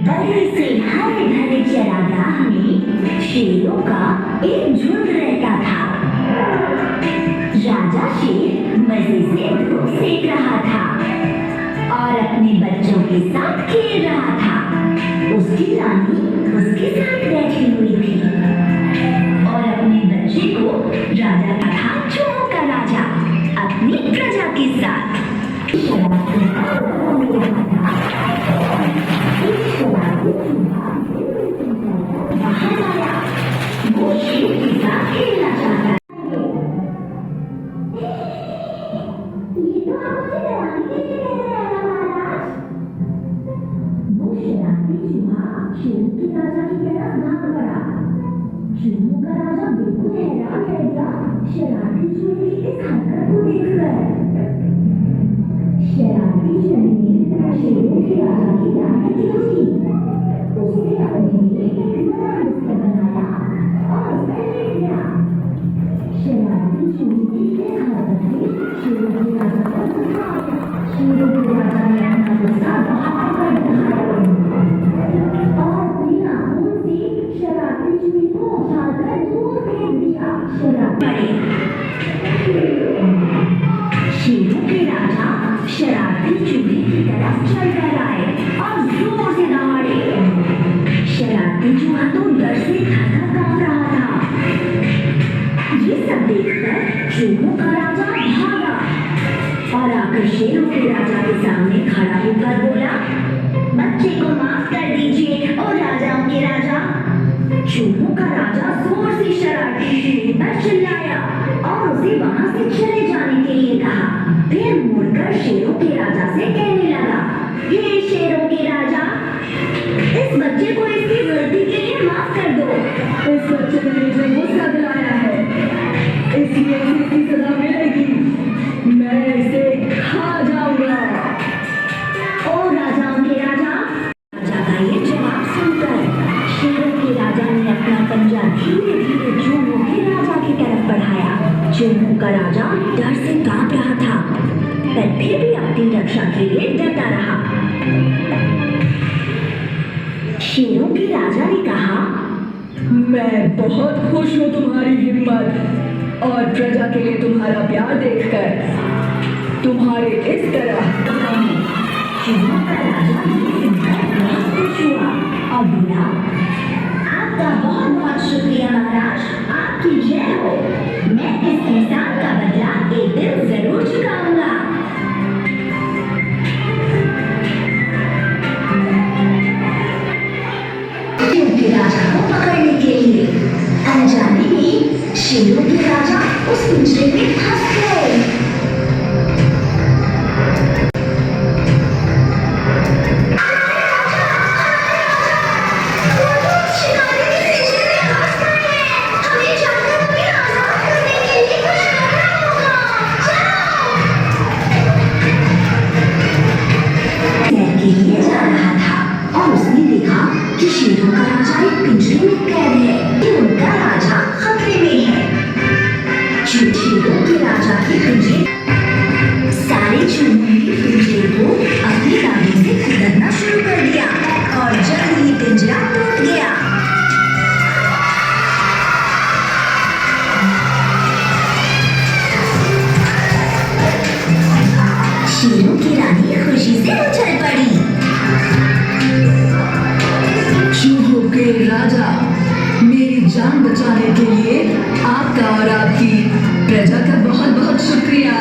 बड़े से हरे भरे चरागाह में शेरों का एक झुंड रहता था। राजा शेर मजे से धूप सेक रहा था और अपने बच्चों के साथ खेल रहा था। उसकी रानी उसके साथ बैठी हुई थी और अपने बच्चे को राजा का था चूहों का राजा अपनी प्रजा के साथ। वो शेर के साथ खेलना चाहता है। ये तो आपसे डराने के लिए कह रहा है महाराज। वो शरारती चूहा शेर के राजा की तरफ भाग पड़ा। चूहों का राजा बिल्कुल हैरान रह गया शरारती चूहे की इस हरकत को देखकर। शरारती चूहे ने शेरों के राजा की तारीफ की थी। उसने अपने लिए एक बड़ा बिस्तर बनाया और उस पर लेट गया। शरारती चूहे की इस हरकत से शेरों के राजा को गुस्सा आया। शेरों के राजा ने अपना गुस्सा बाहर कर दिखाया और अपनी आंखों से शरारती चूहे को उठाकर दूर फेंक दिया। शेरों के राजा शरारती चूहे की तरफ चल कर आए और जोर से दहाड़े। शरारती चूहा तो डर से थर-थर कांप रहा था। ये सब देखकर चूहों का राजा भागा और आकर शेरों के राजा के सामने खड़ा होकर बोला, बच्चे को माफ कर दीजिए और राजाओं के राजा। चूहों का राजा जोर से शरारती चूहे पर चिल्लाया और उसे वहां से चले जाने के लिए कहा। फिर मुड़कर शेरों के राजा से कहने लगा, हे शेरों के राजा, इस बच्चे को इसकी गलती के लिए माफ कर दो। इस बच्चे ने मुझे गुस्सा दिलाया है, इसलिए इसकी सजा मिलेगी। मैं इसे खा जाऊंगा। ओ राजाओं के राजा। राजा का ये जवाब सुनकर शेरों के राजा ने अपना पंजा धीरे धीरे चूहों के राजा की तरफ बढ़ाया। चूहों का राजा डर से कांप रहा था पर फिर भी अपनी रक्षा के लिए डटा रहा। शेरों के राजा ने कहा, मैं बहुत खुश हूँ तुम्हारी हिम्मत और प्रजा के लिए तुम्हारा प्यार देखकर। तुम्हारे इस तरह चूहों का राजा बहुत खुश हुआ और बोला, आपका बहुत बहुत शुक्रिया महाराज, आपकी जय हो। मैं इस एहसान का बदला एक दिन जरूर चुकाऊंगा। शेरों के राजा को पकड़ने के लिए अनजाने में शेरों के राजा उस पिंजरे में फंस गए। शेरों का राजा एक पिंजरे में कैद है कि उनका राजा खतरे में है। शेरों के राजा के पिंजरे सारे चूहों ने पिंजरे को अपनी दांतों से खुदरना शुरू कर दिया और जल्द ही पिंजरा टूट गया। शेरों की रानी खुशी से उछल पड़ी। राजा, मेरी जान बचाने के लिए आपका और आपकी प्रजा का बहुत बहुत शुक्रिया।